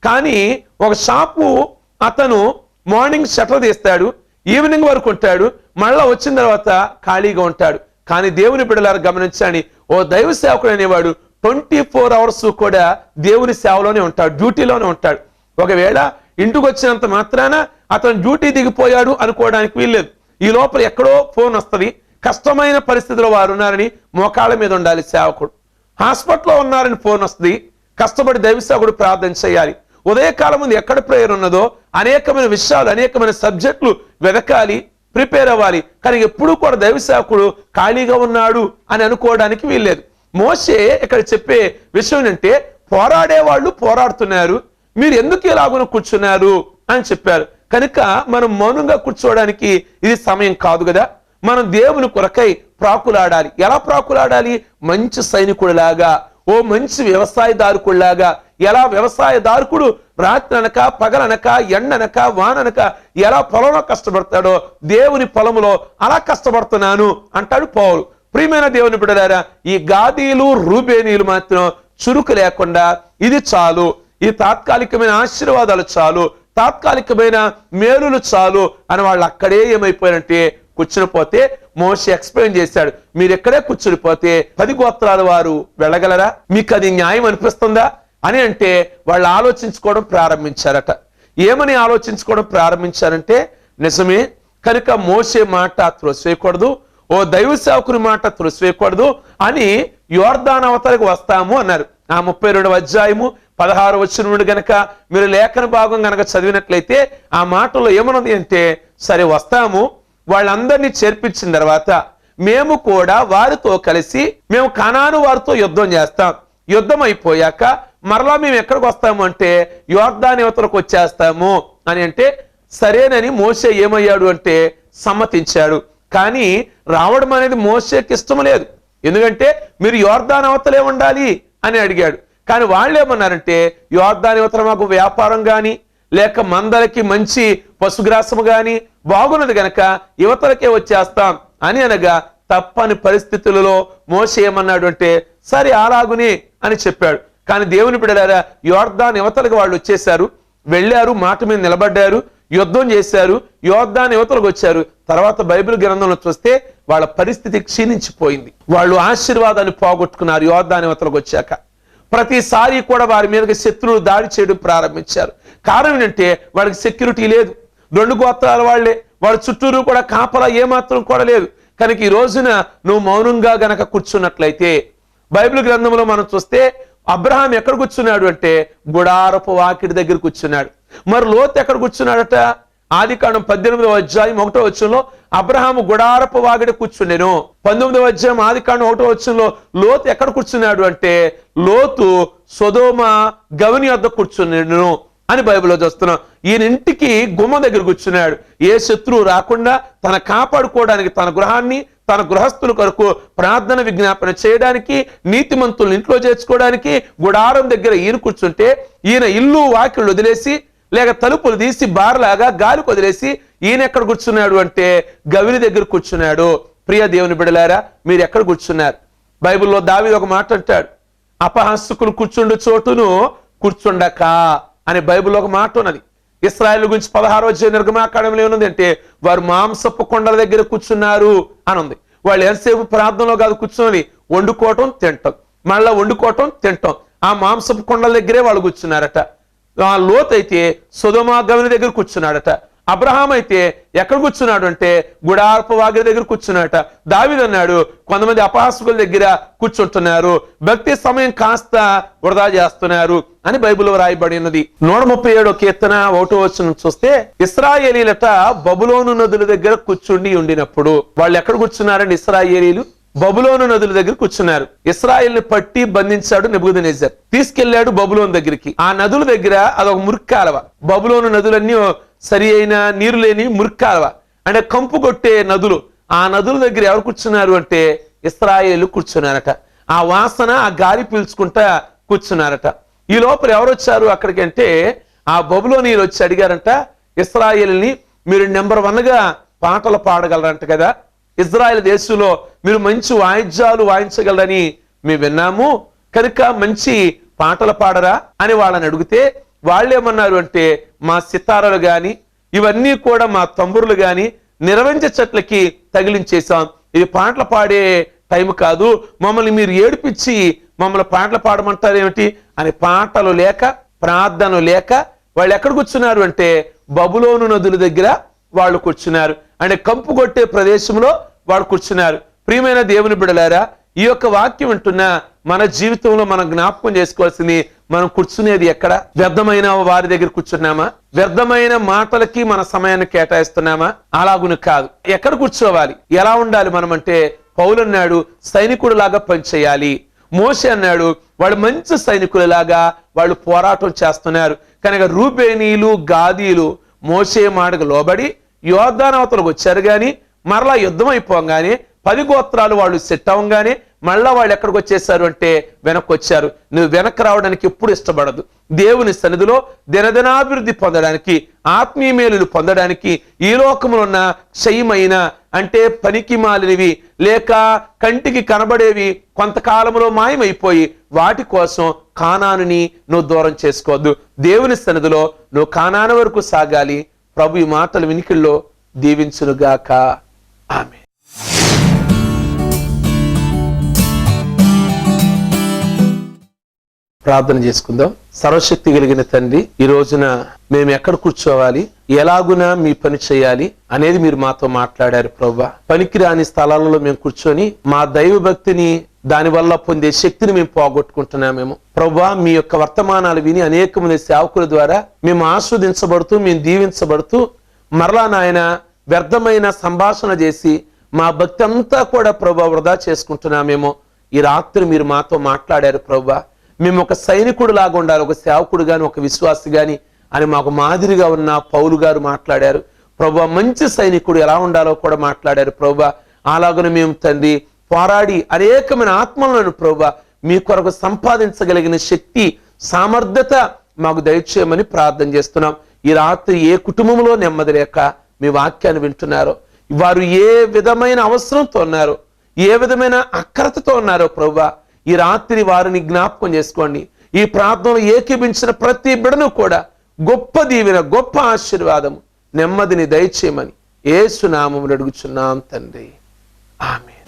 కానీ ఒక షాపు అతను మార్నింగ్ షట్టర్ తీస్తాడు, ఈవినింగ్ వరకు ఉంటాడు, మళ్ళా వచ్చిన తర్వాత ఖాళీగా ఉంటాడు. కానీ దేవుని బిడ్డలారా గమనించండి, ఓ దైవ సేవకుడు అనేవాడు 24 hours కూడా దేవుని సేవలోనే ఉంటాడు, డ్యూటీలోనే ఉంటాడు. ఒకవేళ ఇంటికి వచ్చినంత మాత్రాన అతను డ్యూటీ దిగిపోయాడు అనుకోవడానికి వీల్లేదు. ఈ లోపల ఎక్కడో ఫోన్ వస్తుంది, కష్టమైన పరిస్థితిలో వారు ఉన్నారని మోకాళ్ళ మీద ఉండాలి సేవకుడు. హాస్పిటల్లో ఉన్నారని ఫోన్ వస్తుంది, కష్టపడి దైవ సేవకుడు ప్రార్థన చేయాలి. ఉదయకాలం ముందు ఎక్కడ ప్రేయర్ ఉన్నదో అనేకమైన విషయాలు, అనేకమైన సబ్జెక్టులు వెదకాలి, ప్రిపేర్ అవ్వాలి. కానీ ఎప్పుడూ కూడా దైవ సేవకుడు ఖాళీగా ఉన్నాడు అని అనుకోవడానికి వీల్లేదు. మోషే ఇక్కడ చెప్పే విషయం ఏంటంటే, పోరాడే వాళ్ళు పోరాడుతున్నారు, మీరు ఎందుకు ఇలాగున కూర్చున్నారు అని చెప్పారు. కనుక మనం మౌనంగా కూర్చోవడానికి ఇది సమయం కాదు కదా. మనం దేవుని కొరకై ప్రాకులాడాలి. ఎలా ప్రాకులాడాలి? మంచి సైనికుడిలాగా, ఓ మంచి వ్యవసాయదారుకుడిలాగా. ఎలా వ్యవసాయదారుకుడు రాత్రి అనక పగలనక ఎండనక వాననక ఎలా పొలంలో కష్టపడతాడో దేవుని పొలంలో అలా కష్టపడుతున్నాను అంటాడు పౌలు. ప్రియమైన దేవుని బిడ్డలారా, ఈ గాదీలు రూబేనీలు మాత్రం చురుకు లేకుండా ఇది చాలు, ఈ తాత్కాలికమైన ఆశీర్వాదాలు చాలు, తాత్కాలికమైన మేలులు చాలు అని వాళ్ళు అక్కడే ఏమైపోయారంటే కూర్చుని పోతే, మోషే ఎక్స్ప్లెయిన్ చేశాడు, మీరు ఎక్కడే కూర్చుని పోతే 10 గోత్రాల వారు వెళ్ళగలరా? మీకు అది న్యాయం అనిపిస్తుందా అని అంటే వాళ్ళు ఆలోచించుకోవడం ప్రారంభించారట. ఏమని ఆలోచించుకోవడం ప్రారంభించారంటే, నిజమే కనుక మోషే మాట త్రోసివేయకూడదు, ఓ దైవ సేవకుని మాట త్రోసివేయకూడదు అని యోర్దాను అవతలకు వస్తాము అన్నారు. ఆ 32వ అధ్యాయము 16వ వచనం నుండి గనక మీరు లేఖన భాగం గనక చదివినట్లయితే ఆ మాటలో ఏమన్నది అంటే, సరే వస్తాము, వాళ్ళందరినీ చేర్పించిన తర్వాత మేము కూడా వారితో కలిసి మేము కనాను వారితో యుద్ధం చేస్తాం, యుద్ధం అయిపోయాక మరలా మేము ఎక్కడికి వస్తాము అంటే యోర్దాను యువతలకు వచ్చేస్తాము అని అంటే, సరేనని మోషే ఏమయ్యాడు అంటే సమ్మతించాడు. కానీ రావడం అనేది మోషేకి ఇష్టం లేదు. ఎందుకంటే మీరు యోర్దాను అవతలే ఉండాలి అని అడిగాడు. కానీ వాళ్ళు ఏమన్నారంటే, యోర్దాను యువతల మాకు వ్యాపారం గాని లేక మందలకి మంచి పశుగ్రాసము గాని బాగున్నది గనక యువతలకే వచ్చేస్తాం అని అనగా, తప్పని పరిస్థితులలో మోషే ఏమన్నాడు అంటే సరే అలాగునే అని చెప్పాడు. కానీ దేవుని బిడ్డలారా, యోర్దాను యువతలకు వాళ్ళు వచ్చేసారు, వెళ్ళారు, మాట మీద నిలబడ్డారు, యుద్ధం చేశారు, యోర్దాను యువతలకు వచ్చారు. తర్వాత బైబిల్ గ్రంథంలో చూస్తే వాళ్ళ పరిస్థితి క్షీణించిపోయింది. వాళ్ళు ఆశీర్వాదాన్ని పోగొట్టుకున్నారు. యోర్దాను యువతలకు వచ్చాక ప్రతిసారి కూడా వారి మీదకి శత్రువులు దాడి చేయడం ప్రారంభించారు. కారణం ఏంటంటే వాడికి సెక్యూరిటీ లేదు, 2 గోత్రాల వాళ్లే, వాళ్ళ చుట్టూరు కూడా కాపలా ఏమాత్రం కూడా లేదు. కనుక ఈ రోజున నువ్వు మౌనంగా గనక కూర్చున్నట్లయితే, బైబిల్ గ్రంథంలో మనం చూస్తే అబ్రహాం ఎక్కడ కూర్చున్నాడు అంటే గుడారపు వాకిడి దగ్గర కూర్చున్నాడు. మరి లోతు ఎక్కడ కూర్చున్నాడట? ఆదికాండం 18వ అధ్యాయం 1వ వచనంలో అబ్రహాము గుడారపు వాకిడి కూర్చుండెను. 19వ అధ్యాయం ఆదికాండం 1వ వచనంలో లోతు ఎక్కడ కూర్చున్నాడు అంటే లోతు సొదొమ గవిని వద్ద కూర్చున్నాడు అని బైబిల్లో చూస్తున్నాం. ఈయన ఇంటికి గుమ్మ దగ్గర కూర్చున్నాడు. ఏ శత్రువు రాకుండా తన కాపాడుకోవడానికి, తన గృహాన్ని, తన గృహస్థుల కొరకు ప్రార్థన విజ్ఞాపన చేయడానికి, నీతిమంతులను ఇంట్లో చేర్చుకోవడానికి గుడారం దగ్గర ఈయన కూర్చుంటే, ఈయన ఇల్లు వాకిళ్ళు వదిలేసి లేక తలుపులు తీసి బార్లాగా గాలికి వదిలేసి ఈయన ఎక్కడ కూర్చున్నాడు అంటే గవిని దగ్గర కూర్చున్నాడు. ప్రియ దేవుని బిడ్డలారా, మీరు ఎక్కడ కూర్చున్నారు? బైబిల్లో దావీదు ఒక మాట అంటాడు, అపహాసకులు కూర్చుండు చోటును కూర్చుండక అని బైబిల్లో ఒక మాట ఉన్నది. ఇశ్రాయేలు గురించి 16వ అధ్యాయం నిర్గమాకాండంలో ఏముంది అంటే, వారు మాంసపు కొండల దగ్గర కూర్చున్నారు అని ఉంది. వాళ్ళు ఎంతసేపు ప్రార్థనలో కాదు కూర్చొని వండుకోవటం తింటాం, మళ్ళా వండుకోవటం తింటాం. ఆ మాంసపు కొండల దగ్గరే వాళ్ళు కూర్చున్నారట. లోతు అయితే సొదొమ గవిని దగ్గర కూర్చున్నాడట. అబ్రహాం అయితే ఎక్కడ కూర్చున్నాడు అంటే గుడారపు వాకిలి దగ్గర కూర్చున్నాడట. దావీదు అన్నాడు, కొంతమంది అపహాసకుల దగ్గర కూర్చుంటున్నారు, భక్తి సమయం కాస్త వృధా చేస్తున్నారు అని బైబిల్లో రాయబడి ఉన్నది. 137వ కీర్తన 1వ వచనం చూస్తే, ఇశ్రాయేలీలట బబులోను నదుల దగ్గర కూర్చుండి ఉండినప్పుడు. వాళ్ళు ఎక్కడ కూర్చున్నారండి? ఇశ్రాయేలీలు బబులోను నదుల దగ్గర కూర్చున్నారు. ఇశ్రాయేల్ని పట్టి బంధించాడు నెబుకద్నెజర్, తీసుకెళ్లాడు బబులోను దగ్గరికి. ఆ నదుల దగ్గర అదొక మురిక్కాలవ. బబులోను నదులన్నీ సరి అయిన నీరు లేని మురిక్కాలవ, అంటే కంపు కొట్టే నదులు. ఆ నదుల దగ్గర ఎవరు కూర్చున్నారు అంటే ఇశ్రాయేలు కూర్చున్నారట. ఆ వాసన, ఆ గాలి పీల్చుకుంటా కూర్చున్నారట. ఈ లోపల ఎవరు వచ్చారు అక్కడికి అంటే ఆ బబులోనీయులు వచ్చి అడిగారంట ఇశ్రాయేలుని, మీరు నెంబర్ 1గా పాటలు పాడగలరంట కదా, ఇజ్రాయెల్ దేశంలో మీరు మంచి వాయిద్యాలు వాయించగలరని మేము విన్నాము, కనుక మంచి పాటలు పాడరా అని వాళ్ళని అడిగితే వాళ్ళేమన్నారు అంటే మా సితారాలు గాని ఇవన్నీ కూడా మా తంబురులు గాని నిర్వంజ చెట్లకి తగిలించేశాం, ఇది పాటలు పాడే టైం కాదు, మమ్మల్ని మీరు ఏడిపించి మమ్మల్ని పాటలు పాడమంటారు ఏమిటి అని పాటలు లేక ప్రార్థన లేక వాళ్ళు ఎక్కడ కూర్చున్నారు అంటే బబులోను నదుల దగ్గర వాళ్ళు కూర్చున్నారు, అంటే కంపు కొట్టే ప్రదేశంలో వాళ్ళు కూర్చున్నారు. ప్రియమైన దేవుని బిడ్డలారా, ఈ యొక్క వాక్యం వింటున్న మన జీవితంలో మనం జ్ఞాపకం చేసుకోవాల్సింది, మనం కూర్చునేది ఎక్కడ? వ్యర్థమైన వారి దగ్గర కూర్చున్నామా? వ్యర్థమైన మాటలకి మన సమయాన్ని కేటాయిస్తున్నామా? అలాగును కాదు. ఎక్కడ కూర్చోవాలి, ఎలా ఉండాలి మనం అంటే, పౌలు అన్నాడు సైనికుడు లాగా పనిచేయాలి. మోషే అన్నాడు వాళ్ళు మంచి సైనికులలాగా వాళ్ళు పోరాటం చేస్తున్నారు. కనుక రూబేనీలు గాదీలు మోషే మాటకు లోబడి యోర్దానవతలకు వచ్చారు గాని మరలా యుద్ధం అయిపోగానే 10 గోత్రాలు వాళ్ళు సెట్ అవ్వగానే మళ్ళా వాళ్ళు ఎక్కడికి వచ్చేసారు అంటే వెనక్కి వచ్చారు. నువ్వు వెనక్కి రావడానికి ఎప్పుడు ఇష్టపడదు. దేవుని సన్నిధిలో దినదినాభివృద్ధి పొందడానికి, ఆత్మీయ మేలులు పొందడానికి, ఈ లోకములో ఉన్న క్షయమైన అంటే పనికి మాలినవి లేక కంటికి కనబడేవి కొంతకాలంలో మాయమైపోయి వాటి కోసం కానానుని నువ్వు దూరం చేసుకోవద్దు. దేవుని సన్నిధిలో నువ్వు కానాను వరకు సాగాలి. ప్రభు ఈ మాటలు వినికిల్లో దీవించునుగాక. ఆమేన్. ప్రార్థన చేసుకుందాం. సర్వశక్తి కలిగిన తండ్రి, ఈ రోజున మేము ఎక్కడ కూర్చోవాలి, ఎలాగునా మీ పని చేయాలి అనేది మీరు మాతో మాట్లాడారు ప్రభువా. పనికిరాని స్థలాలలో మేము కూర్చొని మా దైవ భక్తిని దాని వల్ల పొందే శక్తిని మేము పోగొట్టుకుంటున్నామేమో ప్రభువా. మీ యొక్క వర్తమానాలు విని అనేక మంది సేవకుల ద్వారా మేము ఆస్వాదించబడుతూ మేము దీవించబడుతూ మరలా నాయన వ్యర్థమైన సంభాషణ చేసి మా భక్తి అంతా కూడా ప్రభువా వృధా చేసుకుంటున్నామేమో. ఈ రాత్రి మీరు మాతో మాట్లాడారు ప్రభువా. మేము ఒక సైనికుడు లాగా ఉండాలి, ఒక సేవకుడు గాని ఒక విశ్వాసి గాని అని మాకు మాదిరిగా ఉన్న పౌలు గారు మాట్లాడారు ప్రభువా. మంచి సైనికుడు ఎలా ఉండాలో కూడా మాట్లాడారు ప్రభువా. అలాగనే మేము తండ్రి పోరాడి అనేకమైన ఆత్మలను ప్రభువా మీ కొరకు సంపాదించగలిగిన శక్తి సామర్థ్యత మాకు దయచేయమని ప్రార్థన చేస్తున్నాం. ఈ రాత్రి ఏ కుటుంబంలో నెమ్మది లేక మీ వాక్యాన్ని వింటున్నారో, వారు ఏ విధమైన అవసరంతో ఉన్నారో, ఏ విధమైన అక్కరతతో ఉన్నారో ప్రభువా, ఈ రాత్రి వారిని జ్ఞాపకం చేసుకోండి. ఈ ప్రార్థనలో ఏకీభించిన ప్రతి బిడను కూడా గొప్ప దీవెన, గొప్ప ఆశీర్వాదము, నెమ్మదిని దయచేయమని యేసు నామములో అడుగుచున్నాం తండ్రి. ఆమేన్.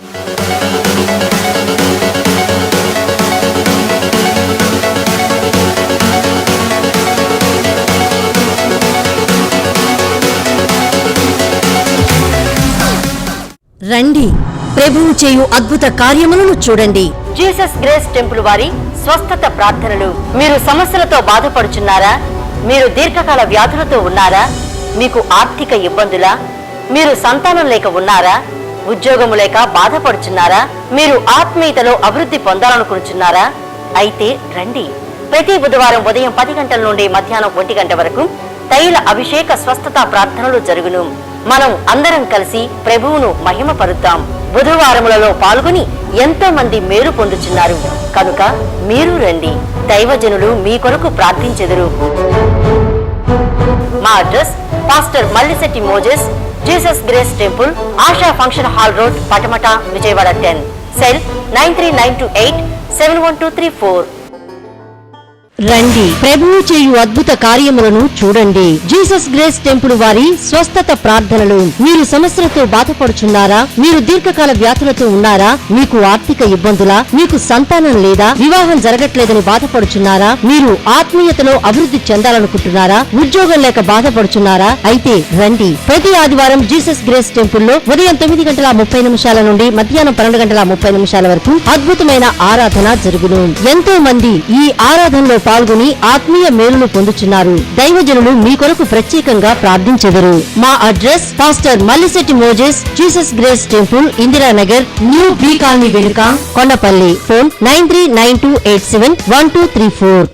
రండి, ప్రభువు చేయు అద్భుత కార్యములను చూడండి. జీసస్ గ్రేస్ టెంపుల్ వారి స్వస్థత ప్రార్థనలు. మీరు సమస్యలతో బాధపడుచున్నారా? మీరు దీర్ఘకాల వ్యాధులతో ఉన్నారా? మీకు ఆర్థిక ఇబ్బందులా? మీరు సంతానం లేక ఉన్నారా? ఉద్యోగము లేక బాధపడుచున్నారా? మీరు ఆత్మీయతలో అభివృద్ధి పొందాలనుకుంటున్నారా? అయితే రండి. ప్రతి బుధవారం ఉదయం 10 గంటల నుండి మధ్యాహ్నం 1 గంట వరకు తైల అభిషేక స్వస్థత ప్రార్థనలు జరుగును. మనం అందరం కలిసి ప్రభువును మహిమపరుద్దాం. బుధవారములలో పాల్గొని ఎంతో మంది మేలు పొందుచున్నారు కనుక మీరు రండి. దైవజనులు మీ కొరకు ప్రార్థించెదరు. మా address pastor Mallisetti Moses, Jesus grace temple, ASHA function hall road, Patamata, Vijayawada 10. Cell 9392871234. రండి, ప్రభువు చేయు అద్భుత కార్యములను చూడండి. జీసస్ గ్రేస్ టెంపుల్ వారి స్వస్థత ప్రార్థనలు. మీరు సమస్యలతో బాధపడుచున్నారా? మీరు దీర్ఘకాల వ్యాధులతో ఉన్నారా? మీకు ఆర్థిక ఇబ్బందులా? మీకు సంతానం లేదా? వివాహం జరగట్లేదని బాధపడుచున్నారా? మీరు ఆత్మీయతలో అభివృద్ధి చెందాలనుకుంటున్నారా? ఉద్యోగం లేక బాధపడుచున్నారా? అయితే రండి. ప్రతి ఆదివారం జీసస్ గ్రేస్ టెంపుల్లో ఉదయం 9:30 నుండి మధ్యాహ్నం 12:30 వరకు అద్భుతమైన ఆరాధన జరుగును. ఎంతో మంది ఈ ఆరాధనలో పాల్గొని ఆత్మీయ మేలును పొందుచున్నారు. దైవజనులు మీ కొరకు ప్రత్యేకంగా ప్రార్థించెదరు. మా address pastor Mallisetti Moses, Jesus grace temple, Indiranagar, new be colony వెనుక, కొండపల్లి. ఫోన్ 9392871234.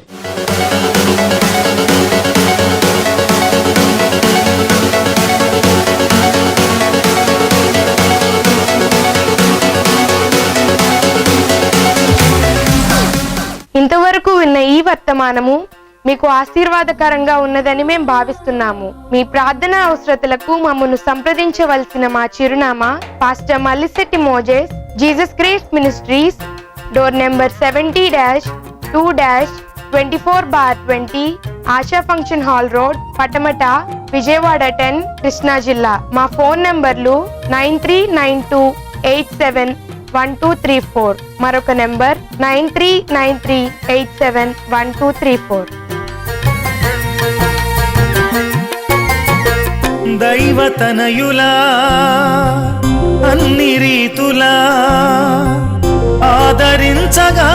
ఇంతవరకు విన్న ఈ వర్తమానము మీకు ఆశీర్వాదకరంగా ఉన్నదని మేము భావిస్తున్నాము. మీ ప్రార్థనా అవసరతలకు మమ్మను సంప్రదించవలసిన మా చిరునామా pastor Mallisetti Moses, Jesus grace ministries, door number 70-2- 24/20 ASHA function hall road, Patamata, Vijayawada 10, Krishna జిల్లా. మా ఫోన్ నంబర్లు 9392871234. మరొక నెంబర్ 9393871234. దైవతనయులా అన్ని రీతులా ఆదరించగా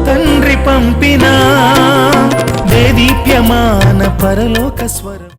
తండ్రి పంపిన దేదీప్యమాన పరలోక స్వరం.